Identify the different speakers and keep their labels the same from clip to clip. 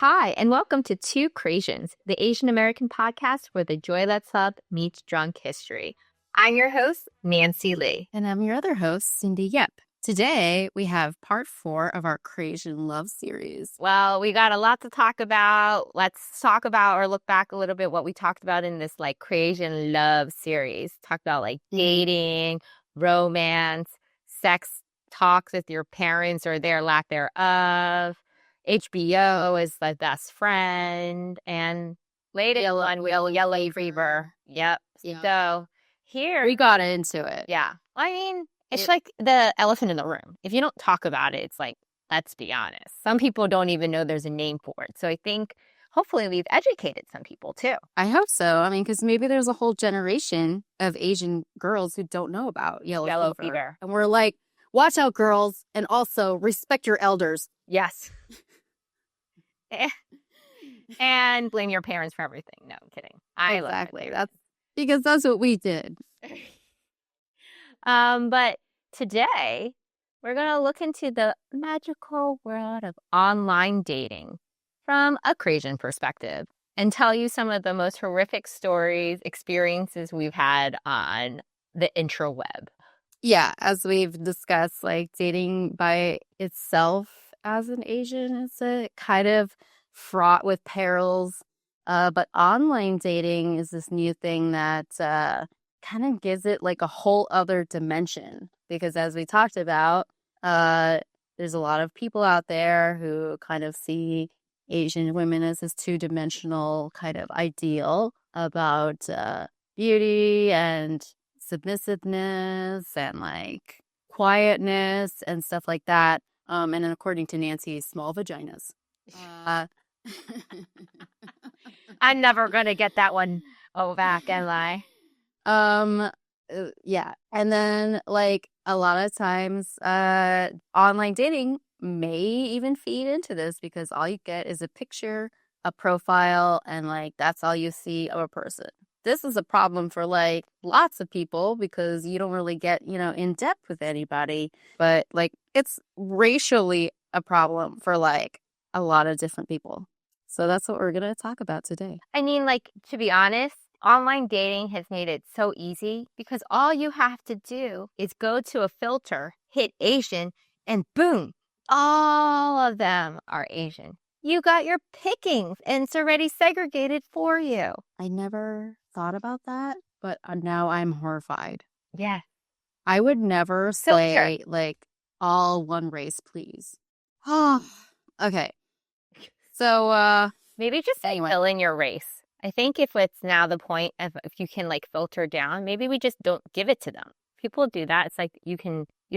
Speaker 1: Hi, and welcome to Two Crasians, the Asian American podcast where the joy that's up meets drunk history. I'm your host, Nancy Lee.
Speaker 2: And I'm your other host, Cindy Yep. Today, we have part 4 of our Crasian love series.
Speaker 1: Well, we got a lot to talk about. Let's talk about or look back a little bit what we talked about in this Crasian love series. Talked about dating, romance, sex talks with your parents or their lack thereof. HBO is the best friend, and latest one will Yellow Fever. Yep.
Speaker 2: Yeah.
Speaker 1: So here
Speaker 2: We got into it.
Speaker 1: Yeah. I mean, it's like the elephant in the room. If you don't talk about it, it's like, let's be honest. Some people don't even know there's a name for it. So I think hopefully we've educated some people too.
Speaker 2: I hope so. I mean, because maybe there's a whole generation of Asian girls who don't know about yellow fever. And we're like, watch out, girls, and also respect your elders.
Speaker 1: Yes. And blame your parents for everything. No, I'm kidding.
Speaker 2: Exactly. That's because that's what we did.
Speaker 1: But today we're going to look into the magical world of online dating from a Crasian perspective and tell you some of the most horrific stories, experiences we've had on the intraweb.
Speaker 2: Yeah, as we've discussed, dating by itself as an Asian is a kind of fraught with perils. But online dating is this new thing that kind of gives it a whole other dimension. Because as we talked about, there's a lot of people out there who kind of see Asian women as this two-dimensional kind of ideal about beauty and submissiveness and quietness and stuff like that. And then according to Nancy, small vaginas.
Speaker 1: I'm never gonna get that one back, am I?
Speaker 2: Yeah. And then a lot of times online dating may even feed into this because all you get is a picture, a profile, and that's all you see of a person. This is a problem for lots of people because you don't really get, in depth with anybody. But it's racially a problem for a lot of different people. So that's what we're going to talk about today.
Speaker 1: I mean, to be honest, online dating has made it so easy because all you have to do is go to a filter, hit Asian, and boom, all of them are Asian. You got your pickings and it's already segregated for you.
Speaker 2: I never thought about that, but now I'm horrified.
Speaker 1: Yeah.
Speaker 2: I would never say all one race, please. Oh, okay. So
Speaker 1: maybe just fill in your race. I think if it's now the point of if you can filter down, maybe we just don't give it to them. People do that. It's you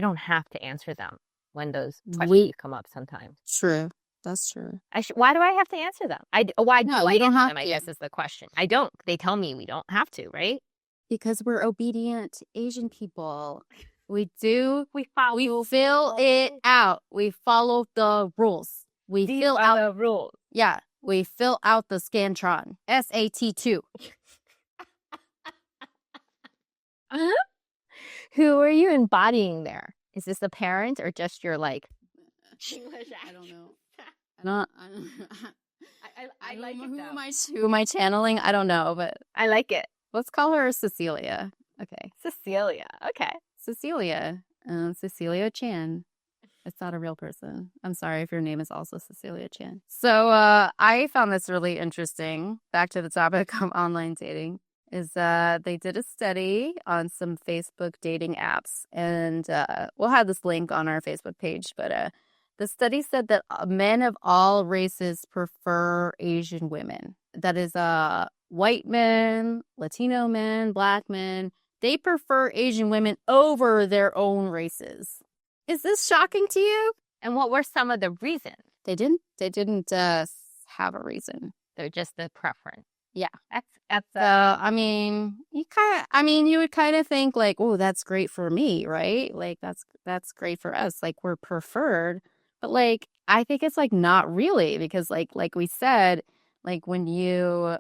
Speaker 1: don't have to answer them when those questions come up sometimes.
Speaker 2: True. That's true.
Speaker 1: Why do I have to answer them? Why do I
Speaker 2: don't
Speaker 1: answer
Speaker 2: have
Speaker 1: them? I guess is the question. I don't. They tell me we don't have to, right?
Speaker 2: Because we're obedient Asian people. We do.
Speaker 1: We follow.
Speaker 2: We fill it out. We follow the rules. We fill out
Speaker 1: the rules.
Speaker 2: Yeah. We fill out the Scantron. SAT2.
Speaker 1: Who are you embodying there? Is this a parent or just your
Speaker 2: I don't know.
Speaker 1: I like it.
Speaker 2: Who am I channeling? I don't know, but
Speaker 1: I like it.
Speaker 2: Let's call her Cecilia. Okay.
Speaker 1: Cecilia. Okay.
Speaker 2: Cecilia. Cecilia Chan. It's not a real person. I'm sorry if your name is also Cecilia Chan. So I found this really interesting. Back to the topic of online dating is they did a study on some Facebook dating apps. And we'll have this link on our Facebook page, but the study said that men of all races prefer Asian women. That is white men, Latino men, Black men. They prefer Asian women over their own races. Is this shocking to you?
Speaker 1: And what were some of the reasons?
Speaker 2: They didn't have a reason.
Speaker 1: They're just the preference.
Speaker 2: Yeah.
Speaker 1: That's
Speaker 2: you would kind of think oh, that's great for me, right? That's great for us. We're preferred. But I think it's not really because like we said, when you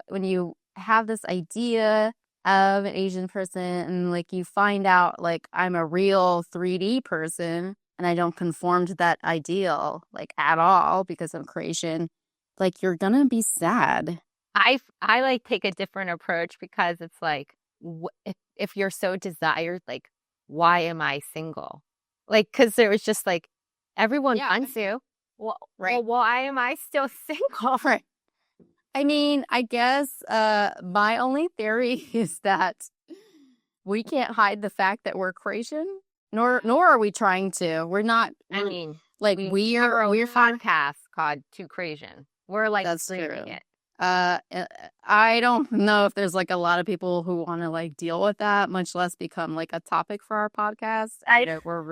Speaker 2: have this idea of an Asian person and you find out I'm a real 3D person and I don't conform to that ideal at all because I'm Crasian, like you're gonna be sad.
Speaker 1: I like take a different approach because it's like if you're so desired, like why am I single? Like because there was just like everyone
Speaker 2: Yeah.
Speaker 1: wants you. Well,
Speaker 2: Right.
Speaker 1: why am I still single?
Speaker 2: Right. I mean, I guess my only theory is that we can't hide the fact that we're Crasian, nor are we trying to. We're not.
Speaker 1: I mean,
Speaker 2: Like
Speaker 1: we have our own
Speaker 2: we're
Speaker 1: podcast called Two Crasian. We're like
Speaker 2: That's
Speaker 1: screaming
Speaker 2: true.
Speaker 1: it.
Speaker 2: Uh, uh, I don't know if there's like a lot of people who want to like deal with that, much less become like a topic for our podcast. I know we're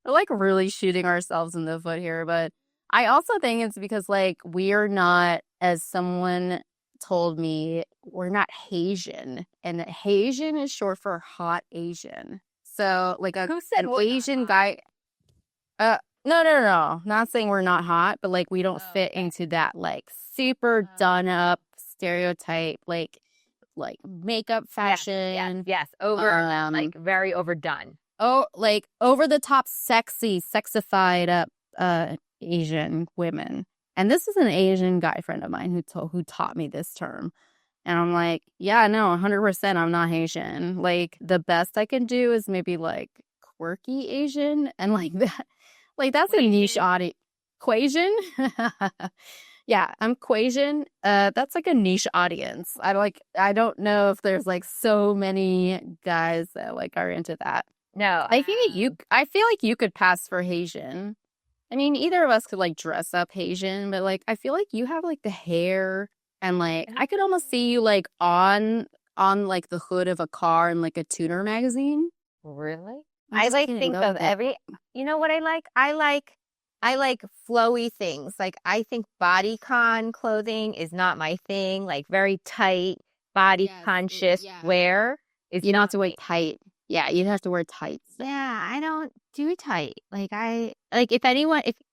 Speaker 2: like really shooting ourselves in the foot here, but I also think it's because like we're not, as someone told me, we're not Haitian, and Haitian is short for hot Asian. So like
Speaker 1: Who said
Speaker 2: an
Speaker 1: we're not
Speaker 2: Asian
Speaker 1: hot?
Speaker 2: guy. No. Not saying we're not hot, but like we don't fit
Speaker 1: Okay.
Speaker 2: into that like super done up stereotype, like makeup
Speaker 1: Yes,
Speaker 2: fashion.
Speaker 1: yes. Over like very overdone.
Speaker 2: Oh, like over the top sexy, sexified up Asian women. And this is an Asian guy friend of mine who taught me this term. And I'm like, yeah, no, 100% I'm not Haitian. Like the best I can do is maybe like quirky Asian, and like that. Like that's a niche audience. Quasian? Yeah, I'm Quasian. That's like a niche audience. I don't know if there's like so many guys that like are into that.
Speaker 1: No.
Speaker 2: I feel like you could pass for Haitian. I mean, either of us could like dress up Haitian, but like I feel like you have like the hair, and like I could almost see you like on like the hood of a car in like a tuner magazine.
Speaker 1: Really?
Speaker 2: I'm
Speaker 1: I
Speaker 2: just
Speaker 1: like
Speaker 2: kidding.
Speaker 1: think
Speaker 2: Go
Speaker 1: of
Speaker 2: with it.
Speaker 1: every, you know what I like? I like flowy things. Like I think bodycon clothing is not my thing. Like very tight, body conscious wear is
Speaker 2: You don't have
Speaker 1: not
Speaker 2: to wear
Speaker 1: me.
Speaker 2: tight. Yeah, you'd have to wear tights.
Speaker 1: Yeah, I don't do tight. Like I like if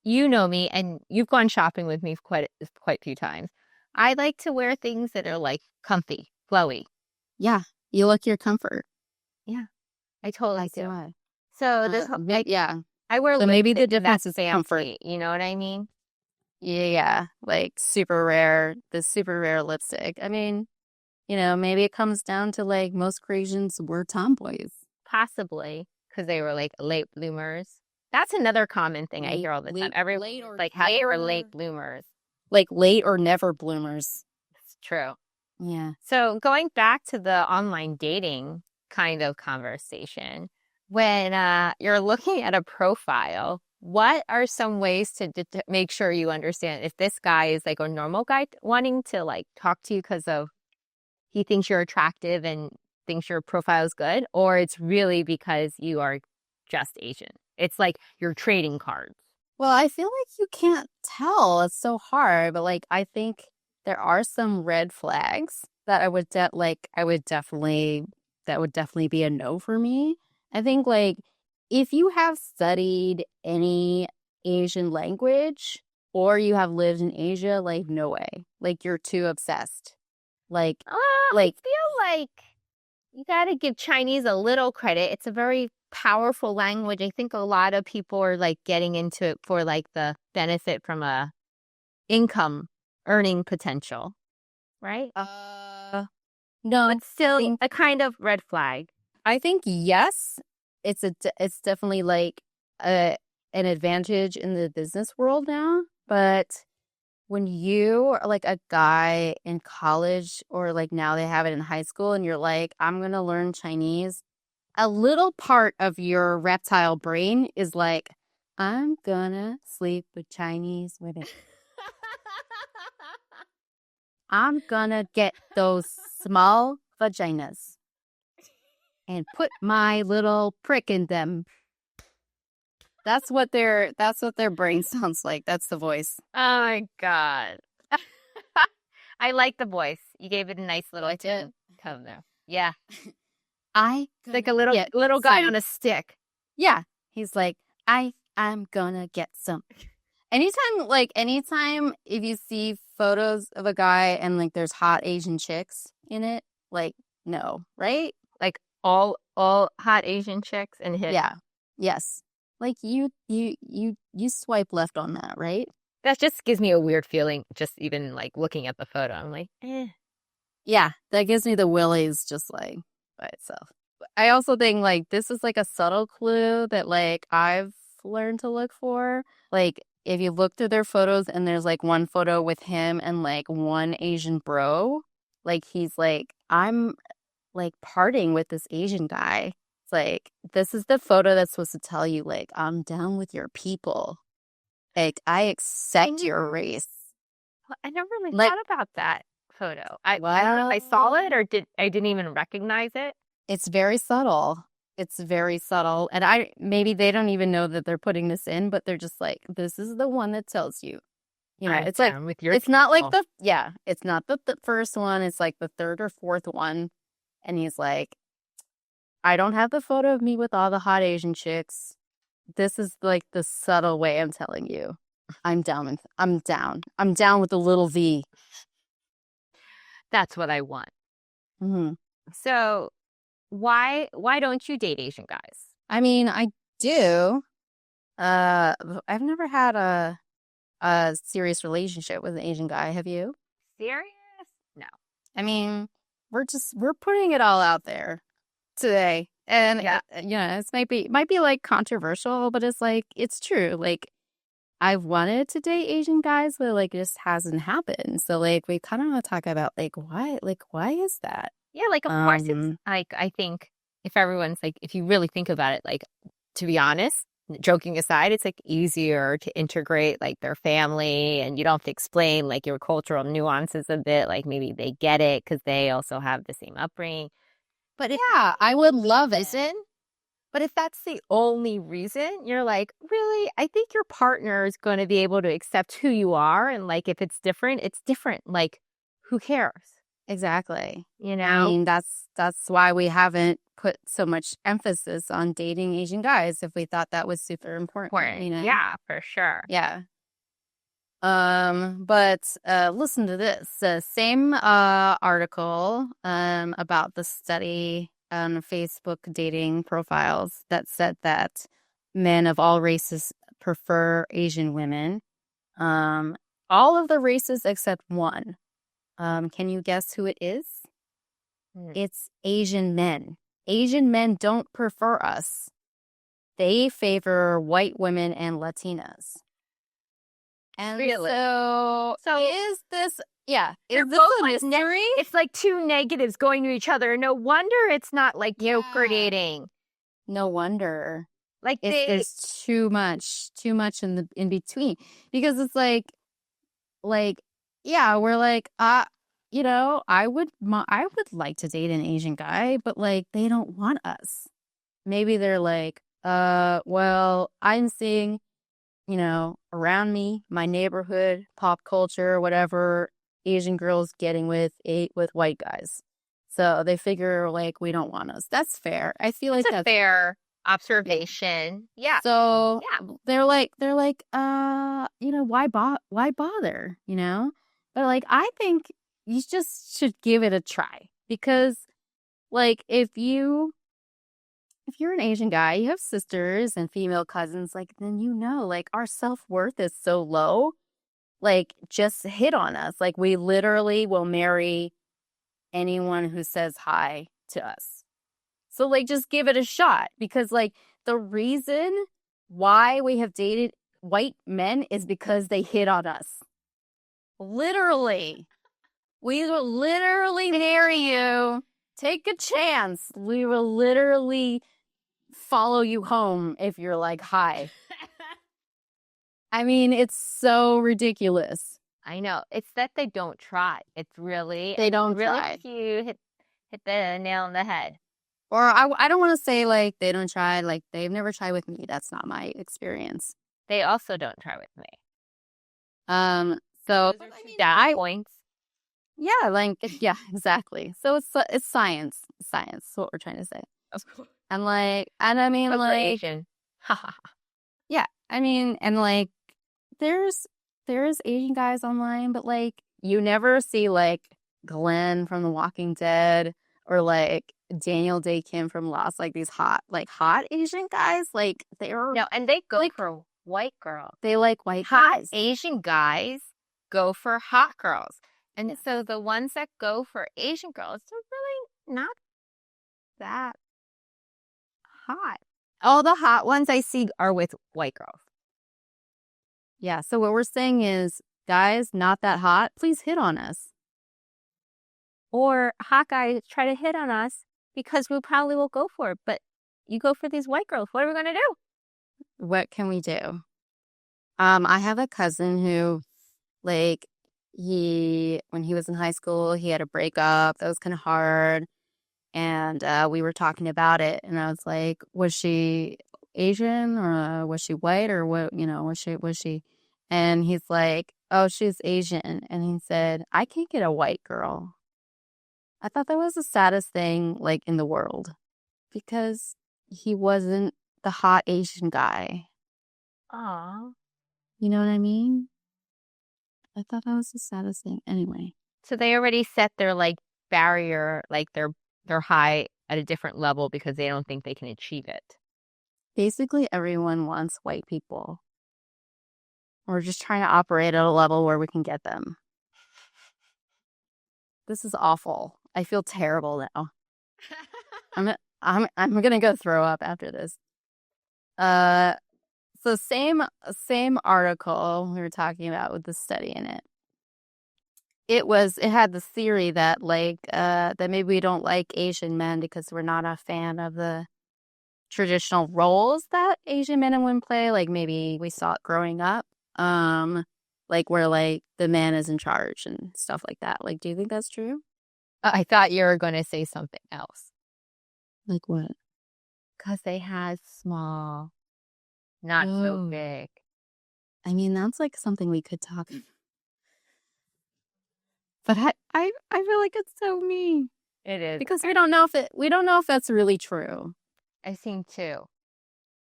Speaker 1: you know me and you've gone shopping with me quite a few times, I like to wear things that are like comfy, flowy.
Speaker 2: Yeah, you look your comfort.
Speaker 1: Yeah, I totally
Speaker 2: That's
Speaker 1: do.
Speaker 2: why.
Speaker 1: So this whole,
Speaker 2: Yeah.
Speaker 1: I wear
Speaker 2: So maybe the
Speaker 1: lipstick and
Speaker 2: difference
Speaker 1: that's
Speaker 2: is comfort.
Speaker 1: fancy. You know what I mean?
Speaker 2: Yeah, like the super rare lipstick. I mean, maybe it comes down to like most Caucasians were tomboys.
Speaker 1: Possibly because they were like late bloomers. That's another common thing I hear all the time. Everyone like how they were late bloomers.
Speaker 2: Like late or never bloomers.
Speaker 1: It's true.
Speaker 2: Yeah.
Speaker 1: So going back to the online dating kind of conversation, when you're looking at a profile, what are some ways to make sure you understand if this guy is like a normal guy wanting to like talk to you because of he thinks you're attractive and thinks your profile is good, or it's really because you are just Asian? It's like you're trading cards.
Speaker 2: Well, I feel like you can't tell. It's so hard, but like I think there are some red flags that I would definitely that would definitely be a no for me. I think like if you have studied any Asian language or you have lived in Asia, like no way. Like you're too obsessed. Like
Speaker 1: I feel like you got to give Chinese a little credit. It's a very powerful language. I think a lot of people are like getting into it for like the benefit from a income earning potential, right?
Speaker 2: no,
Speaker 1: But still a kind of red flag.
Speaker 2: I think yes, it's definitely like a an advantage in the business world now, but when you are like a guy in college or like now they have it in high school and you're like, I'm going to learn Chinese, a little part of your reptile brain is like, I'm gonna sleep with Chinese women. I'm gonna get those small vaginas and put my little prick in them. That's what their brain sounds like. That's the voice.
Speaker 1: Oh my God. I like the voice. You gave it a nice little
Speaker 2: did.
Speaker 1: tone there. Yeah.
Speaker 2: It's
Speaker 1: like a little guy on a stick.
Speaker 2: Yeah. He's like, I'm gonna get some. Anytime if you see photos of a guy and like there's hot Asian chicks in it, like no, right?
Speaker 1: Like all hot Asian chicks and hit.
Speaker 2: Yeah. Yes. Like you swipe left on that, right?
Speaker 1: That just gives me a weird feeling, just even like looking at the photo. I'm like, eh.
Speaker 2: Yeah, that gives me the willies just like by itself. I also think like this is like a subtle clue that like I've learned to look for. Like if you look through their photos and there's like one photo with him and like one Asian bro, like he's like, I'm like partying with this Asian guy. It's like this is the photo that's supposed to tell you like I'm down with your people. Like I accept your race.
Speaker 1: I never really
Speaker 2: Like
Speaker 1: thought about that photo. I don't know if I saw
Speaker 2: well,
Speaker 1: it or didn't even recognize it.
Speaker 2: it's very subtle. It's very subtle. And I maybe they don't even know that they're putting this in, but they're just like, this is the one that tells you. You know,
Speaker 1: I'm
Speaker 2: it's like
Speaker 1: down with your
Speaker 2: it's not like
Speaker 1: people.
Speaker 2: the yeah, it's not the first one, it's like the third or fourth one. And he's like, I don't have the photo of me with all the hot Asian chicks. This is like the subtle way I'm telling you. I'm down with I'm down. I'm down with the little V.
Speaker 1: That's what I want.
Speaker 2: Hmm.
Speaker 1: So why don't you date Asian guys?
Speaker 2: I mean, I do. I've never had a serious relationship with an Asian guy. Have you?
Speaker 1: Serious? No.
Speaker 2: I mean, we're putting it all out there today, and
Speaker 1: Yeah.
Speaker 2: yeah, it's might be like controversial, but it's like it's true. Like I've wanted to date Asian guys, but like it just hasn't happened. So like we kind of want to talk about like why is that?
Speaker 1: Yeah, like of course it's
Speaker 2: Um,
Speaker 1: like I think if everyone's like if you really think about it, like to be honest, joking aside, it's like easier to integrate like their family and you don't have to explain like your cultural nuances a bit. Like maybe they get it because they also have the same upbringing. But if
Speaker 2: yeah, I would love it.
Speaker 1: reason, but if that's the only reason, you're like, really? I think your partner is going to be able to accept who you are. And like, if it's different, it's different. Like, who cares?
Speaker 2: Exactly.
Speaker 1: You
Speaker 2: I
Speaker 1: know?
Speaker 2: mean, that's why we haven't put so much emphasis on dating Asian guys if we thought that was super important,
Speaker 1: Important.
Speaker 2: you know?
Speaker 1: Yeah, for sure.
Speaker 2: Yeah. But listen to this. Same article about the study on Facebook dating profiles that said that men of all races prefer Asian women. All of the races except one. Can you guess who it is?
Speaker 1: Hmm.
Speaker 2: It's Asian men. Asian men don't prefer us. They favor white women and Latinas. And
Speaker 1: Really?
Speaker 2: so,
Speaker 1: So
Speaker 2: is this, yeah,
Speaker 1: they're
Speaker 2: is this
Speaker 1: both
Speaker 2: a
Speaker 1: like
Speaker 2: mystery?
Speaker 1: it's like two negatives going to each other. No wonder it's not like
Speaker 2: Yeah.
Speaker 1: procreating.
Speaker 2: No wonder.
Speaker 1: Like
Speaker 2: It's
Speaker 1: they
Speaker 2: there's too much in between because it's like yeah, we're like you know, I would like to date an Asian guy, but like they don't want us. Maybe they're like, well, I'm seeing, you know, around me, my neighborhood, pop culture, whatever, Asian girls getting with white guys. So they figure like we don't want us. That's fair. I feel like
Speaker 1: it's a
Speaker 2: that's
Speaker 1: fair observation. Yeah.
Speaker 2: so
Speaker 1: Yeah.
Speaker 2: they're like, you know, why bother, you know? But like I think you just should give it a try because like if you're an Asian guy, you have sisters and female cousins, like then you know, like our self-worth is so low. Like just hit on us. Like we literally will marry anyone who says hi to us. So like just give it a shot because like the reason why we have dated white men is because they hit on us. Literally. We will literally marry you. Take a chance. We will literally follow you home if you're like, hi. I mean, it's so ridiculous.
Speaker 1: I know. It's that they don't try. It's really,
Speaker 2: They don't
Speaker 1: really
Speaker 2: try.
Speaker 1: cute. Hit the nail on the head.
Speaker 2: Or I don't want to say like they don't try, like they've never tried with me. That's not my experience.
Speaker 1: They also don't try with me.
Speaker 2: So
Speaker 1: Those are two data points.
Speaker 2: yeah, like yeah, exactly. So it's science, science. Is what we're trying to say.
Speaker 1: Of course.
Speaker 2: And I mean
Speaker 1: But for
Speaker 2: like
Speaker 1: Asian.
Speaker 2: yeah, I mean and like there's Asian guys online, but like you never see like Glenn from The Walking Dead or like Daniel Day Kim from Lost, like these hot Asian guys. Like they're
Speaker 1: No, and they go
Speaker 2: like
Speaker 1: for white girls.
Speaker 2: They like white
Speaker 1: Hot
Speaker 2: guys.
Speaker 1: Asian guys go for hot girls. And so the ones that go for Asian girls are really not that hot. All the hot ones I see are with white girls.
Speaker 2: Yeah. So what we're saying is, guys, not that hot. Please hit on us.
Speaker 1: Or hot guys try to hit on us because we probably will go for it. But you go for these white girls. What are we going to do?
Speaker 2: What can we do? I have a cousin who, like, when he was in high school, he had a breakup that was kind of hard. And we were talking about it. And I was like, was she Asian or was she white or what, was she? And he's like, oh, she's Asian. And he said, I can't get a white girl. I thought that was the saddest thing, like, in the world because he wasn't the hot Asian guy.
Speaker 1: Aw.
Speaker 2: You know what I mean? I thought that was the saddest thing. Anyway.
Speaker 1: So they already set their like barrier, like they're high at a different level because they don't think they can achieve it.
Speaker 2: Basically, everyone wants white people. We're just trying to operate at a level where we can get them. This is awful. I feel terrible now. I'm gonna go throw up after this. So same article we were talking about with the study in it. It had the theory that that maybe we don't like Asian men because we're not a fan of the traditional roles that Asian men and women play. Like maybe we saw it growing up. Like where like the man is in charge and stuff like that. Like, do you think that's true?
Speaker 1: I thought you were going to say something else.
Speaker 2: Like what?
Speaker 1: Because they had small, not so big.
Speaker 2: I mean, that's like something we could talk. But I feel like it's so mean.
Speaker 1: It is.
Speaker 2: Because we don't know if that's really true.
Speaker 1: I've seen two.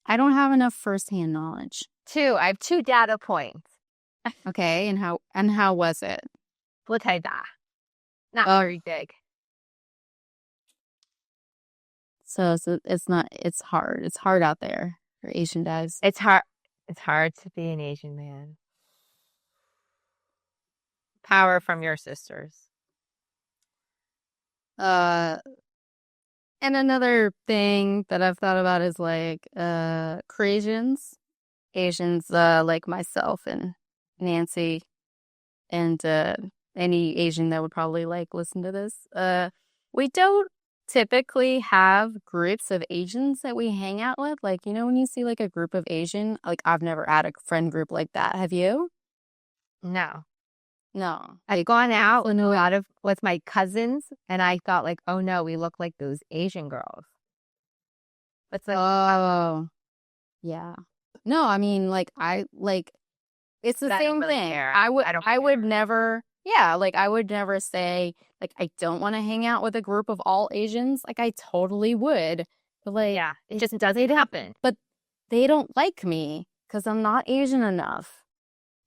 Speaker 2: I don't have enough firsthand knowledge.
Speaker 1: Two. I have 2 data points.
Speaker 2: Okay, and how was it?
Speaker 1: Not very big.
Speaker 2: So it's hard. It's hard out there for Asian guys.
Speaker 1: It's hard to be an Asian man. Power from your sisters.
Speaker 2: And another thing that I've thought about is like Crasians. Asians like myself and Nancy and any Asian that would probably like listen to this. We don't typically have groups of Asians that we hang out with. Like, when you see like a group of Asian, like I've never had a friend group like that. Have you?
Speaker 1: No.
Speaker 2: I've
Speaker 1: gone out with my cousins and I thought like, oh no, we look like those Asian girls. It's like,
Speaker 2: oh, yeah. No, I mean, like it's the same thing.
Speaker 1: Care.
Speaker 2: I would never, like I would never say like I don't want to hang out with a group of all Asians. Like I totally would, but like
Speaker 1: it just doesn't happen.
Speaker 2: But they don't like me because I'm not Asian enough.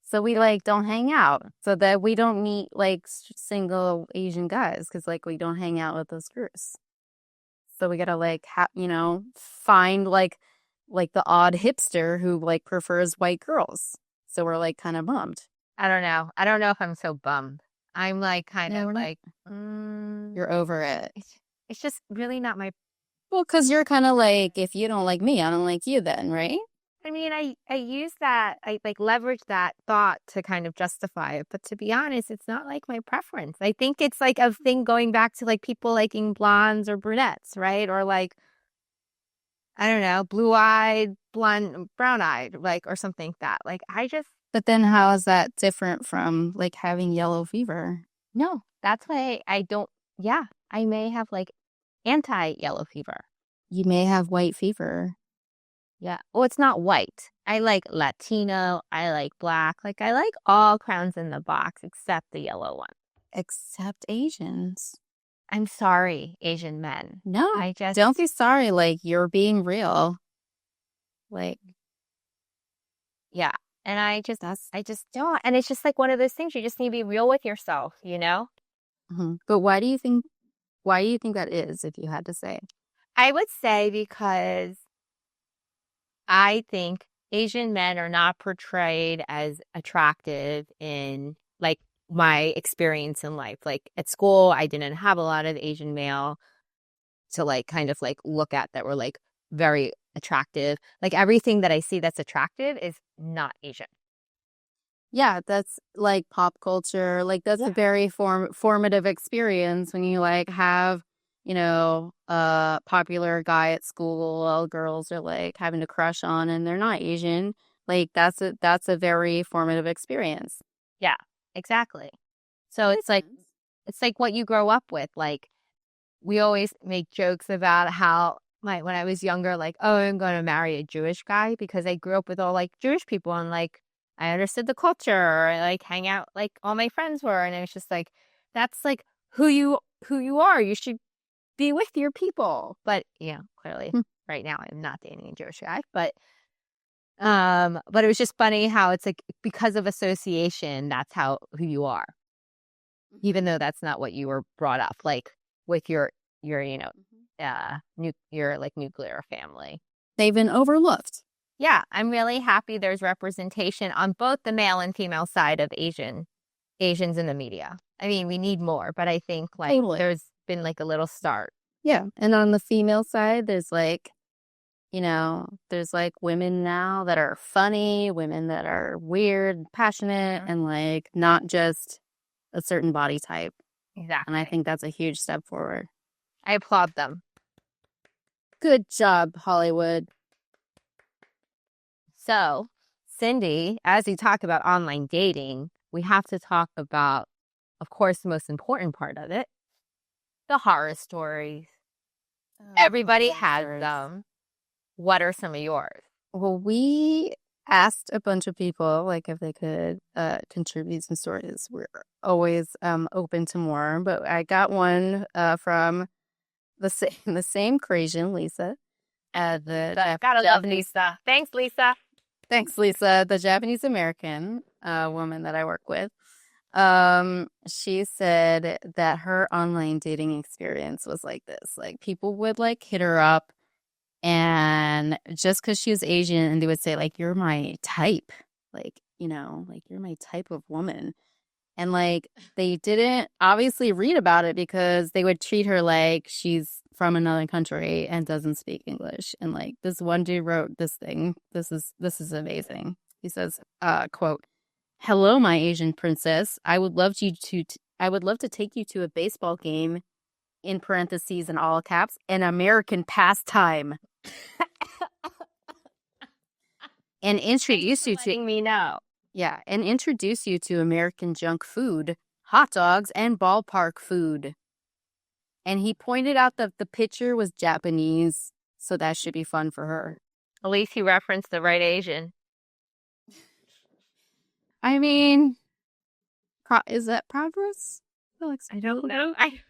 Speaker 2: So we like don't hang out, so that we don't meet like single Asian guys because like we don't hang out with those groups. So we gotta like find like the odd hipster who like prefers white girls. So we're like kind of bummed.
Speaker 1: I don't know if I'm so bummed. I'm like kind of like
Speaker 2: you're over it.
Speaker 1: It's just really not my.
Speaker 2: Well, because you're kind of like, if you don't like me, I don't like you then, right?
Speaker 1: I mean, I use that, I like leverage that thought to kind of justify it. But to be honest, it's not like my preference. I think it's like a thing going back to like people liking blondes or brunettes, right? Or like, I don't know, blue-eyed, blonde, brown-eyed, like, or something like that. Like,
Speaker 2: But then how is that different from like having yellow fever?
Speaker 1: No, that's why I may have like anti-yellow fever.
Speaker 2: You may have white fever.
Speaker 1: Yeah. Well, it's not white. I like Latino. I like black. Like I like all crowns in the box except the yellow one.
Speaker 2: Except Asians.
Speaker 1: I'm sorry, Asian men.
Speaker 2: No, don't be sorry. Like you're being real. Like,
Speaker 1: yeah. And I just don't. And it's just like one of those things. You just need to be real with yourself, you know?
Speaker 2: Mm-hmm. But why do you think that is, if you had to say?
Speaker 1: I would say because I think Asian men are not portrayed as attractive in like my experience in life. Like at school, I didn't have a lot of Asian male to like kind of like look at that were like very attractive. Like everything that I see that's attractive is not Asian.
Speaker 2: Yeah, that's like pop culture. Like that's a very formative experience when you like have, a popular guy at school, all girls are like having a crush on and they're not Asian. Like that's a very formative experience.
Speaker 1: Yeah, exactly. So
Speaker 2: Makes sense.
Speaker 1: it's like what you grow up with. Like we always make jokes about how my when I was younger, like, oh, I'm going to marry a Jewish guy because I grew up with all like Jewish people and like I understood the culture or like hang out like all my friends were, and it was just like that's like who you are. You should be with your people. But clearly
Speaker 2: Hmm.
Speaker 1: right now I'm not dating a Jewish guy, but it was just funny how it's like because of association, that's how who you are, even though that's not what you were brought up like with your your like nuclear family.
Speaker 2: They've been overlooked.
Speaker 1: Yeah, I'm really happy there's representation on both the male and female side of Asians in the media. I mean, we need more, but I think like
Speaker 2: Totally.
Speaker 1: there's been like a little start.
Speaker 2: Yeah. And on the female side, there's like women now that are funny, women that are weird, passionate, and like not just a certain body type.
Speaker 1: Exactly.
Speaker 2: And I think that's a huge step forward.
Speaker 1: I applaud them.
Speaker 2: Good job, Hollywood.
Speaker 1: So, Cindy, as we talk about online dating, we have to talk about, of course, the most important part of it, the horror stories. Everybody has them. What are some of yours?
Speaker 2: Well, we asked a bunch of people like if they could contribute some stories. We're always open to more, but I got one from the same Crasian, Lisa.
Speaker 1: Gotta love Lisa. Thanks, Lisa.
Speaker 2: Thanks, Lisa. The Japanese American woman that I work with. She said that her online dating experience was like this. Like people would like hit her up and just because she was Asian and they would say like, you're my type, like, like you're my type of woman. And like they didn't obviously read about it because they would treat her like she's from another country and doesn't speak English. And like this one dude wrote this thing. This is amazing. He says, quote, "Hello, my Asian princess. I would love to take you to a baseball game, in parentheses in all caps, an American pastime. And introduce you to
Speaker 1: letting me know.
Speaker 2: Yeah, and introduce you to American junk food, hot dogs, and ballpark food." And he pointed out that the picture was Japanese, so that should be fun for her.
Speaker 1: At least he referenced the right Asian.
Speaker 2: I mean, is that progress?
Speaker 1: I don't know. I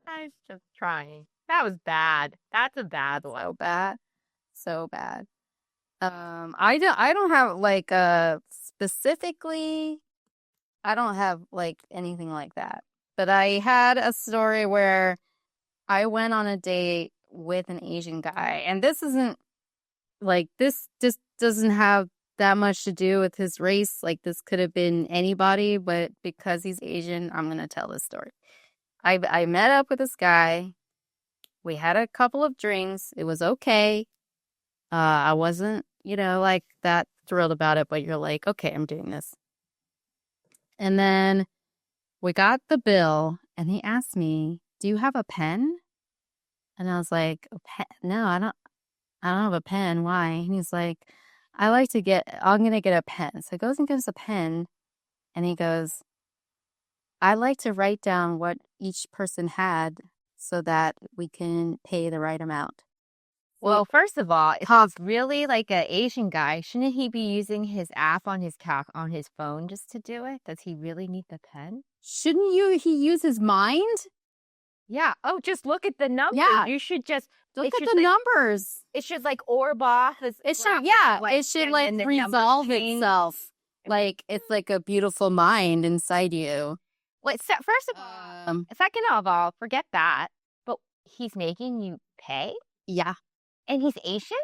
Speaker 1: was just trying. That was bad. That's a bad one.
Speaker 2: So bad. So bad. I don't have like specifically, I don't have like anything like that. But I had a story where I went on a date with an Asian guy, and this isn't like this just doesn't have that much to do with his race. Like this could have been anybody, but because he's Asian, I'm gonna tell this story. I met up with this guy. We had a couple of drinks. It was okay. I wasn't, like that thrilled about it, but you're like, okay, I'm doing this. And then we got the bill and he asked me, "Do you have a pen?" And I was like, "A pen? No, I don't have a pen. Why?" And he's like, I'm going to get a pen. So he goes and gives a pen and he goes, "I like to write down what each person had so that we can pay the right amount."
Speaker 1: Well, first of all, if he's really like an Asian guy, shouldn't he be using his app on his phone just to do it? Does he really need the pen?
Speaker 2: Shouldn't he use his mind?
Speaker 1: Yeah. Oh, just look at the numbers.
Speaker 2: Yeah.
Speaker 1: You should just
Speaker 2: look at the numbers.
Speaker 1: It should like Orba.
Speaker 2: It should like resolve itself. Like it's like a beautiful mind inside you.
Speaker 1: Wait, first of all, second of all, forget that. But he's making you pay?
Speaker 2: Yeah.
Speaker 1: And he's Asian?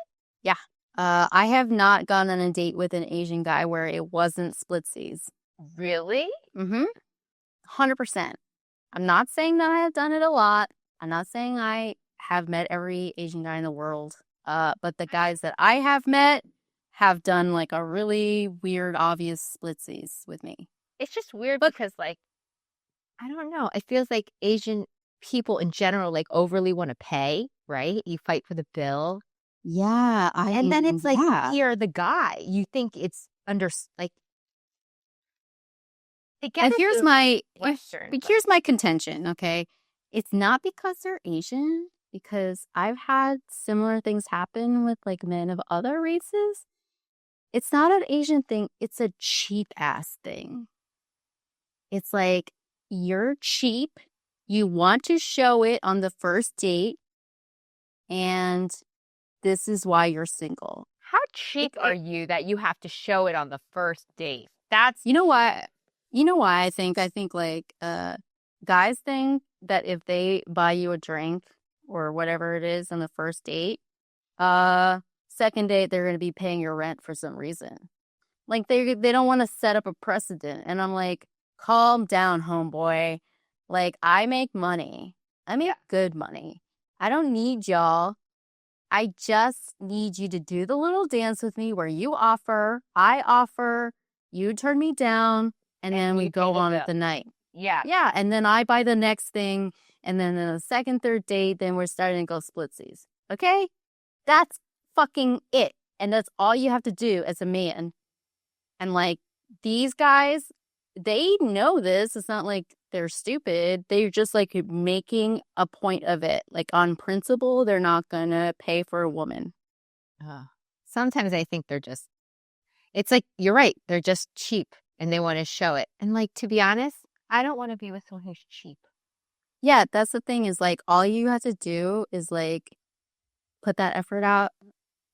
Speaker 2: Yeah. I have not gone on a date with an Asian guy where it wasn't splitsies.
Speaker 1: Really?
Speaker 2: Mm-hmm. 100%. I'm not saying that I have done it a lot. I'm not saying I have met every Asian guy in the world. But the guys that I have met have done like a really weird, obvious splitsies with me.
Speaker 1: It's just weird
Speaker 2: But
Speaker 1: because like I don't know. It feels like Asian people in general like overly want to pay, right? You fight for the bill.
Speaker 2: yeah,
Speaker 1: And then it's like
Speaker 2: yeah.
Speaker 1: you're the guy. You think it's under like I get
Speaker 2: And
Speaker 1: it
Speaker 2: here's
Speaker 1: the
Speaker 2: my
Speaker 1: Western,
Speaker 2: but
Speaker 1: but
Speaker 2: here's my contention, okay? It's not because they're Asian, because I've had similar things happen with like men of other races. It's not an Asian thing, it's a cheap ass thing. It's like you're cheap, you want to show it on the first date, and this is why you're single.
Speaker 1: how cheap are you that you have to show it on the first date? That's
Speaker 2: You know why? You know why I think like guys think that if they buy you a drink or whatever it is on the first date, second date they're gonna be paying your rent for some reason. Like they don't want to set up a precedent. And I'm like, calm down, homeboy. Like I make money. I make good money. I don't need y'all. I just need you to do the little dance with me where you offer, I offer, you turn me down, and then we
Speaker 1: you pay
Speaker 2: go
Speaker 1: the
Speaker 2: on
Speaker 1: bill.
Speaker 2: with the night.
Speaker 1: Yeah.
Speaker 2: Yeah, and then I buy the next thing, and then in the second, third date, then we're starting to go splitsies. Okay? That's fucking it. And that's all you have to do as a man. And like these guys, they know this. It's not like they're stupid. They're just like making a point of it. Like on principle, they're not gonna pay for a woman.
Speaker 1: Sometimes I think they're just it's like you're right. They're just cheap and they want to show it. And like to be honest, I don't want to be with someone who's cheap.
Speaker 2: Yeah, that's the thing is like all you have to do is like put that effort out,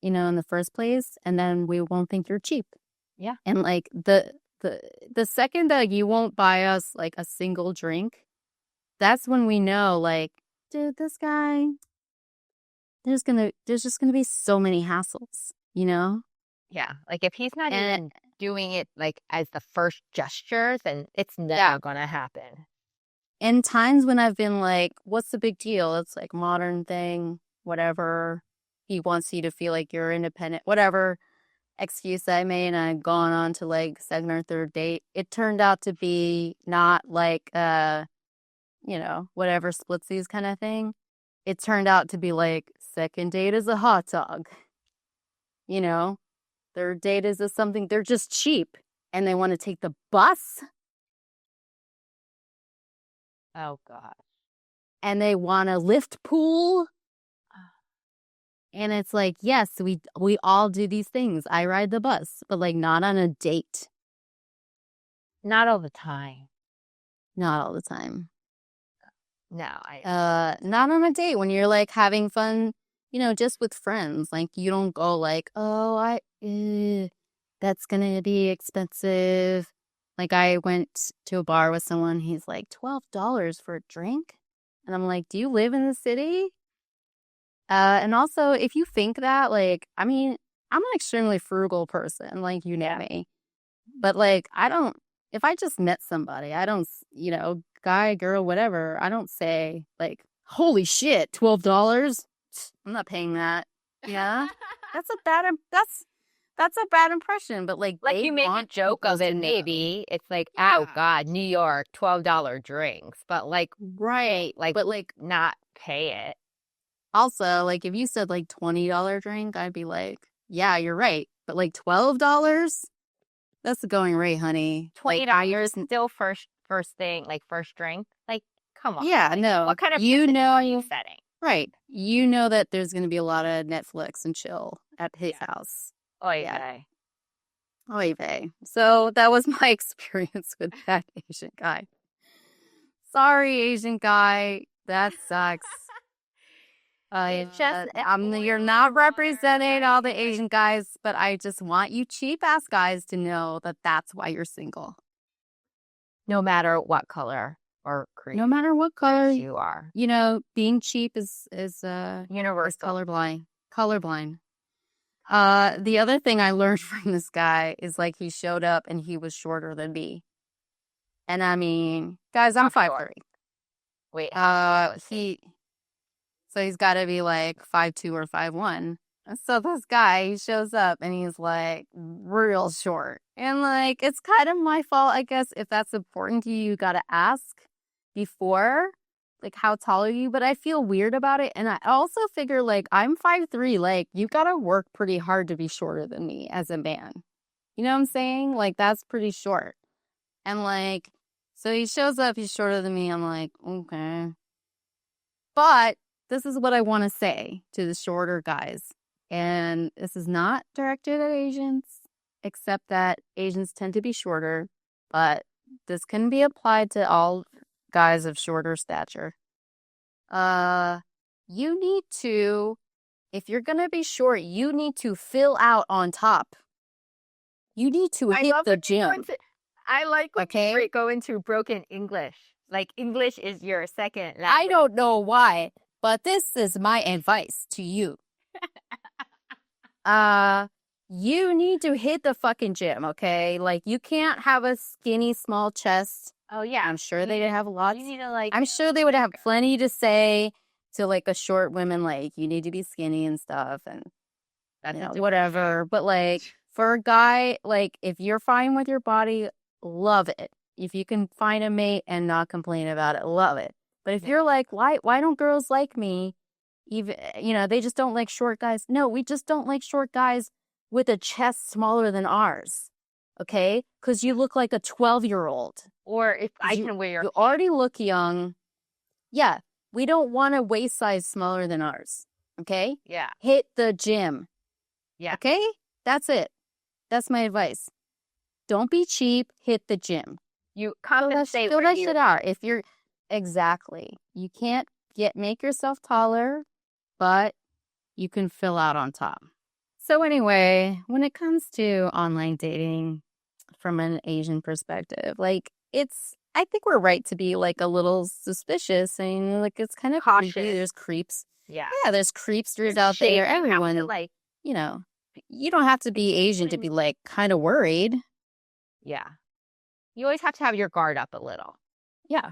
Speaker 2: in the first place, and then we won't think you're cheap.
Speaker 1: Yeah.
Speaker 2: And like the second that you won't buy us like a single drink, that's when we know like, dude, this guy, there's just gonna be so many hassles, you know?
Speaker 1: Yeah. Like if he's not
Speaker 2: And
Speaker 1: even doing it like as the first gesture, then it's never gonna happen.
Speaker 2: and times when I've been like, what's the big deal? It's like modern thing, whatever. He wants you to feel like you're independent, whatever excuse I made, and I've gone on to like second or third date. It turned out to be not like whatever splitsies kind of thing. It turned out to be like second date is a hot dog. You know, third date is something they're just cheap and they want to take the bus
Speaker 1: Oh God.
Speaker 2: and they want to lift pool. And it's like, yes, we all do these things. I ride the bus, but like not on a date.
Speaker 1: Not all the time.
Speaker 2: Not all the time.
Speaker 1: No, I
Speaker 2: Not on a date when you're like having fun, just with friends. Like you don't go like, oh, that's gonna be expensive. Like I went to a bar with someone, he's like $12 for a drink. And I'm like, do you live in the city? And also if you think that, like, I mean, I'm an extremely frugal person, like you know me. But like if I just met somebody, I don't, guy, girl, whatever, I don't say like, holy shit, $12. I'm not paying that. Yeah. That's a bad impression, but like
Speaker 1: like
Speaker 2: they
Speaker 1: you make a
Speaker 2: want
Speaker 1: joke
Speaker 2: people
Speaker 1: of it,
Speaker 2: to know.
Speaker 1: maybe. It's like, oh
Speaker 2: Yeah.
Speaker 1: God, New York, $12 drinks. But like
Speaker 2: Right.
Speaker 1: like
Speaker 2: But like
Speaker 1: not pay it.
Speaker 2: also like if you said like $20 drink, I'd be like, yeah, you're right. But like $12, that's the going rate, honey. Like
Speaker 1: $20 still first thing, like first drink. Like, come on.
Speaker 2: yeah,
Speaker 1: Like,
Speaker 2: no.
Speaker 1: what kind of
Speaker 2: You
Speaker 1: precedent are
Speaker 2: know
Speaker 1: you setting?
Speaker 2: Right. You know that there's going to be a lot of Netflix and chill at his
Speaker 1: Yeah.
Speaker 2: house.
Speaker 1: Oy
Speaker 2: Yeah.
Speaker 1: vey.
Speaker 2: Oy vey. So that was my experience with that Asian guy. Sorry, Asian guy. That sucks.
Speaker 1: It's just
Speaker 2: You're not representing all the Asian guys, but I just want you cheap ass guys to know that that's why you're single.
Speaker 1: no matter what color or creed
Speaker 2: No matter what color
Speaker 1: you are.
Speaker 2: being cheap is
Speaker 1: Universal.
Speaker 2: colorblind. Colorblind. The other thing I learned from this guy is like he showed up and he was shorter than me. And I mean, guys, I'm 5'3".
Speaker 1: Wait,
Speaker 2: He's got to be like 5'2" or 5'1". So this guy, he shows up and he's like real short. And like, it's kind of my fault, I guess. If that's important to you, you got to ask before, like, how tall are you? But I feel weird about it. And I also figure like I'm 5'3". Like, you got to work pretty hard to be shorter than me as a man. You know what I'm saying? Like, that's pretty short. And like, so he shows up, he's shorter than me. I'm like, okay. But this is what I want to say to the shorter guys. And this is not directed at Asians, except that Asians tend to be shorter. But this can be applied to all guys of shorter stature. You need to, if you're going to be short, you need to fill out on top. You need to hit the gym.
Speaker 1: I like when you go into broken English. Like, English is your second language.
Speaker 2: I don't know why, but this is my advice to you. You need to hit the fucking gym, okay? Like, you can't have a skinny, small chest.
Speaker 1: Oh, yeah.
Speaker 2: I'm sure they'd have lots.
Speaker 1: You need to, like...
Speaker 2: I'm sure they would have plenty to say to, like, a short woman, like, you need to be skinny and stuff, and,
Speaker 1: That's
Speaker 2: you know, whatever. But, like, for a guy, like, if you're fine with your body, love it. If you can find a mate and not complain about it, love it. But if you're like, why don't girls like me? Even, you know, they just don't like short guys. No, we just don't like short guys with a chest smaller than ours. Okay? Because you look like a 12-year-old.
Speaker 1: Or if I can wear your...
Speaker 2: You already look young. Yeah. We don't want a waist size smaller than ours. Okay?
Speaker 1: Yeah.
Speaker 2: Hit the gym.
Speaker 1: Yeah.
Speaker 2: Okay? That's it. That's my advice. Don't be cheap. Hit the gym.
Speaker 1: You compensate
Speaker 2: fill that shit out. If you're... Exactly. You can't make yourself taller, but you can fill out on top. So anyway, when it comes to online dating from an Asian perspective, like, I think we're right to be like a little suspicious. I mean, like, it's kind of
Speaker 1: cautious.
Speaker 2: Creepy. There's creeps.
Speaker 1: Yeah.
Speaker 2: Yeah, there's creepsters out there. Everyone,
Speaker 1: like,
Speaker 2: you know, you don't have to be Asian to be like kind of worried.
Speaker 1: Yeah. You always have to have your guard up a little.
Speaker 2: Yeah.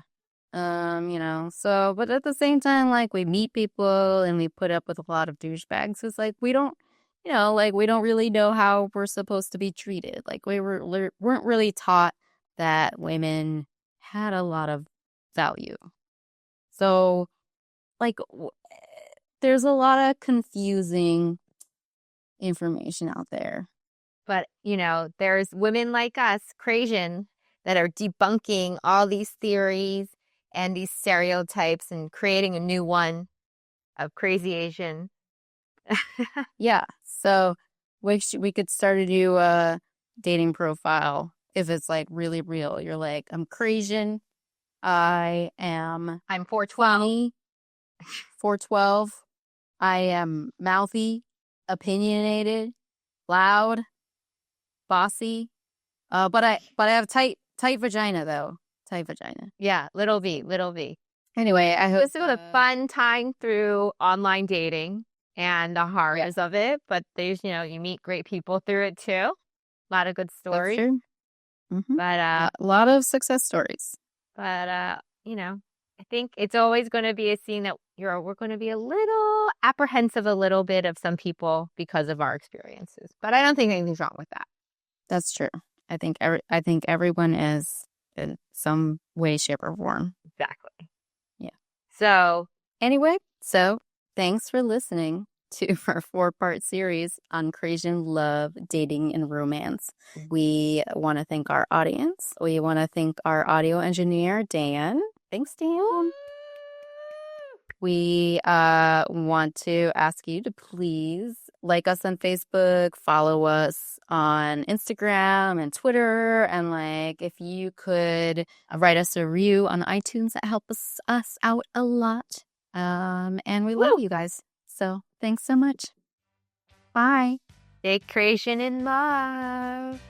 Speaker 2: You know, so, but at the same time, like, we meet people and we put up with a lot of douchebags. It's like, we don't, you know, like, we don't really know how we're supposed to be treated. Like, weren't really taught that women had a lot of value. So, like, there's a lot of confusing information out there.
Speaker 1: But, you know, there's women like us, Crasian, that are debunking all these theories and these stereotypes and creating a new one of crazy Asian.
Speaker 2: Yeah. So we could start a new dating profile if it's like really real. You're like, I'm Crasian. I'm
Speaker 1: 4'12".
Speaker 2: 4'12". I am mouthy, opinionated, loud, bossy. But I have tight vagina though. Tight vagina.
Speaker 1: Yeah, little V.
Speaker 2: Anyway, I hope
Speaker 1: this was a fun time through online dating and the horrors of it. But there's, you know, you meet great people through it too. A lot of good stories.
Speaker 2: That's true. Mm-hmm.
Speaker 1: But
Speaker 2: a lot of success stories.
Speaker 1: But you know, I think it's always going to be a scene that we're going to be a little apprehensive a little bit of some people because of our experiences. But I don't think anything's wrong with that.
Speaker 2: That's true. I think everyone is in some way, shape, or form.
Speaker 1: Exactly.
Speaker 2: Yeah.
Speaker 1: So
Speaker 2: anyway, thanks for listening to our 4-part series on Crasian love, dating, and romance. We want to thank our audience. We want to thank our audio engineer, Dan. Thanks, Dan. We want to ask you to please like us on Facebook, follow us on Instagram and Twitter, and like, if you could write us a review on iTunes, that helps us out a lot. And we love you guys. So thanks so much. Bye.
Speaker 1: Stay Crasian in love.